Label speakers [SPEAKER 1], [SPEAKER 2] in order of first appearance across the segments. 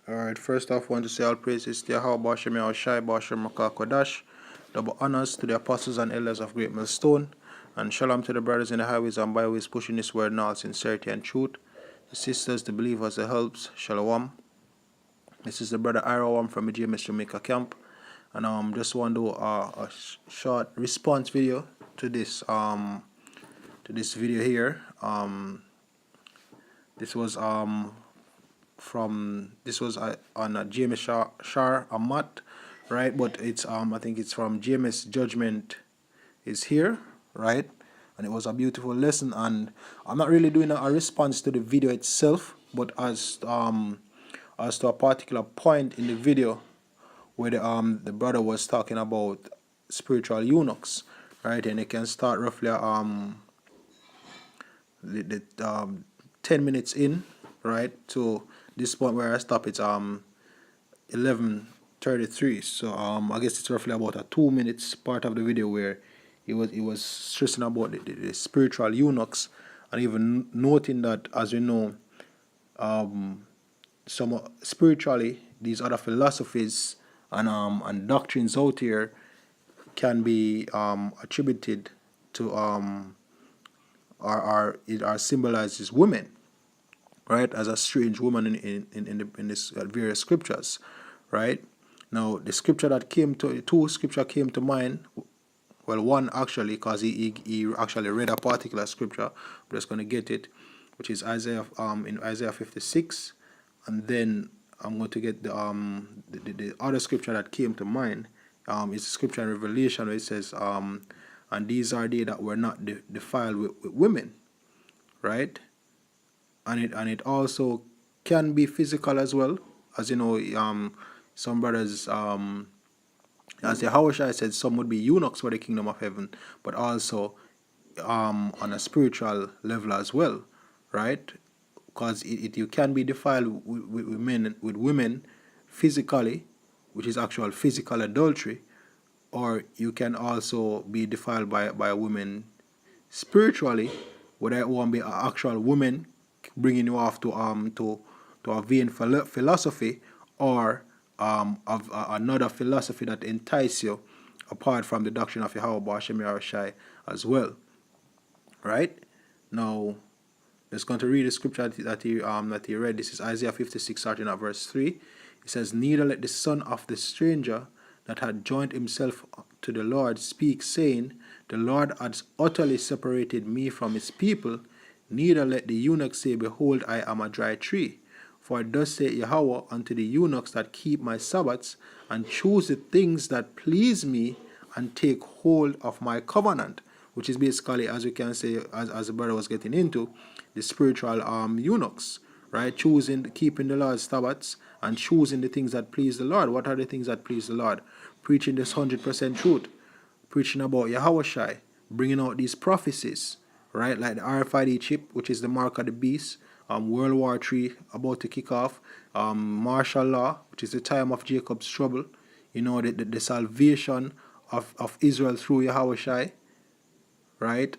[SPEAKER 1] Alright, first off, I want to say all praises to Yahweh Bashem Yahushai Bashem Makah Kodash. Double honors to the apostles and elders of Great Millstone. And shalom to the brothers in the highways and byways pushing this word in all sincerity and truth. The sisters, the believers, the helps. Shalom. This is the brother Irawam from the GMS Jamaica camp. And just want to do a short response video to this video here. This was on a GMS Shar Amat, right? But it's I think it's from GMS Judgment is here, right? And it was a beautiful lesson. And I'm not really doing a response to the video itself, but as to a particular point in the video where the brother was talking about spiritual eunuchs, right? And it can start roughly the 10 minutes in, right, to this point where I stop. It's 11:33. So I guess it's roughly about a 2 minutes part of the video where he was stressing about the spiritual eunuchs, and even noting that, as you know, some spiritually these other philosophies and doctrines out here can be attributed to it are symbolized as women, right, as a strange woman in this various scriptures, right? Now the scripture that came to two scripture came to mind. Well, one actually, because he actually read a particular scripture. I'm just going to get it, which is Isaiah in Isaiah 56, and then I'm going to get the other scripture that came to mind. It's a scripture in Revelation where it says, and these are they that were not defiled with women, right? And it also can be physical as well, as you know. Some brothers as Yahushua said, some would be eunuchs for the kingdom of heaven, but also on a spiritual level as well, right? Because you can be defiled with women physically, which is actual physical adultery, or you can also be defiled by a woman spiritually, whether it won't be an actual woman bringing you off to a vain philosophy, or of another philosophy that entice you apart from the doctrine of Yahweh Bashem Yahushai as well, right? Now, just going to read the scripture that he read. This is Isaiah 56, starting at verse 3. It says, "Neither let the son of the stranger that had joined himself to the Lord speak, saying, The Lord has utterly separated me from his people. Neither let the eunuch say, Behold, I am a dry tree. For thus saith Yahweh unto the eunuchs that keep my Sabbaths, and choose the things that please me, and take hold of my covenant." Which is basically, as we can say, as the brother was getting into, the spiritual eunuchs, right? Keeping the Lord's Sabbaths, and choosing the things that please the Lord. What are the things that please the Lord? Preaching this 100% truth, preaching about Yahushai, bringing out these prophecies, right? Like the RFID chip, which is the mark of the beast, World War III about to kick off, martial law, which is the time of Jacob's trouble, you know, the salvation of Israel through Yahushai, right?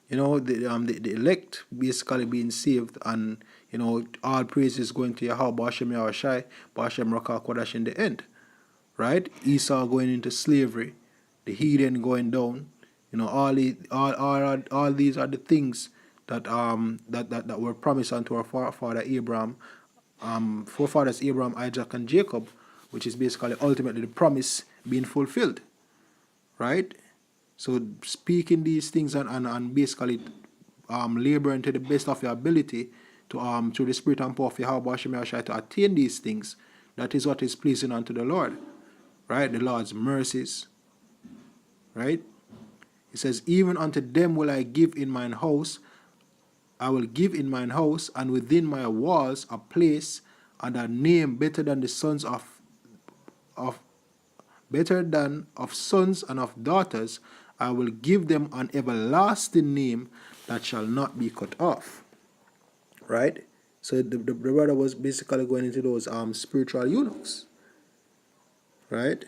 [SPEAKER 1] You know, the elect basically being saved, and you know, all praises going to Yahweh Bashem Yahushai, Bashem Rakah Kodash in the end, right? Esau going into slavery, the heathen going down, you know, all these are the things that that were promised unto our forefathers Abraham, Isaac, and Jacob, which is basically ultimately the promise being fulfilled, right? So speaking these things and basically laboring to the best of your ability to through the spirit and power of Yahweh Hashem to attain these things, that is what is pleasing unto the Lord, right? The Lord's mercies, right? He says, "Even unto them will I give in mine house, I will give in mine house, and within my walls a place and a name better than the sons of sons and of daughters. I will give them an everlasting name that shall not be cut off." Right? So the brother was basically going into those spiritual eunuchs. Right?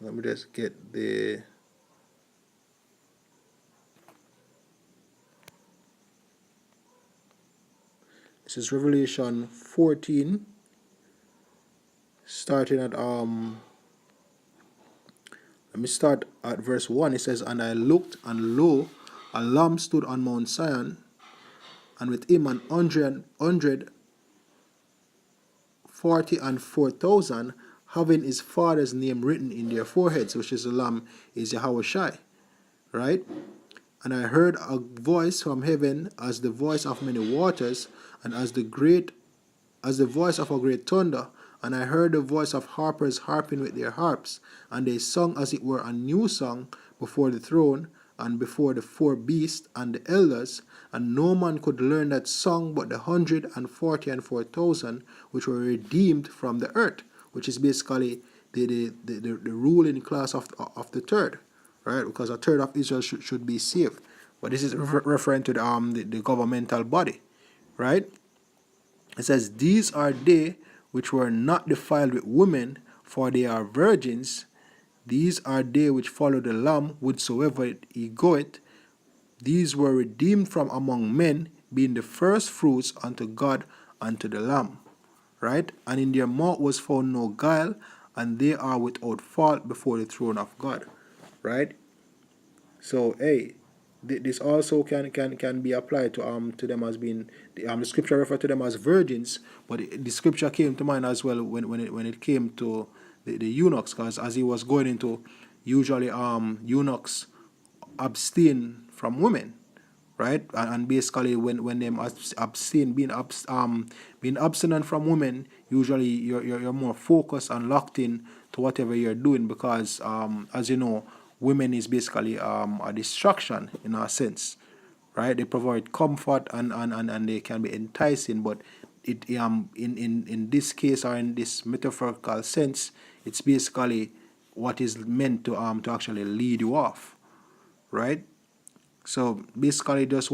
[SPEAKER 1] Let me just get the This is Revelation 14, starting at let me start at verse 1. It says, "And I looked, and lo, a lamb stood on Mount Zion, and with him 144,000, having his father's name written in their foreheads," which is the lamb, is Yahushai, right? "And I heard a voice from heaven as the voice of many waters, and as the voice of a great thunder. And I heard the voice of harpers harping with their harps, and they sung as it were a new song before the throne, and before the four beasts and the elders. And no man could learn that song but the 144,000 which were redeemed from the earth," which is basically the ruling class of the third, right? Because a third of Israel should be saved. But this is referring to the governmental body, right? It says, "These are they which were not defiled with women, for they are virgins. These are they which follow the Lamb whithersoever he goeth. These were redeemed from among men, being the first fruits unto God and to the Lamb." Right? "And in their mouth was found no guile, and they are without fault before the throne of God." Right? So, hey, this also can be applied to them as being the scripture refer to them as virgins, but the scripture came to mind as well when it came to the eunuchs, because as he was going into, usually eunuchs abstain from women, right? And basically when them abstain, being abstinent from women, usually you're more focused and locked in to whatever you're doing, because as you know, women is basically a distraction in a sense, right? They provide comfort and they can be enticing, but it in this case, or in this metaphorical sense, it's basically what is meant to actually lead you off, right? So basically just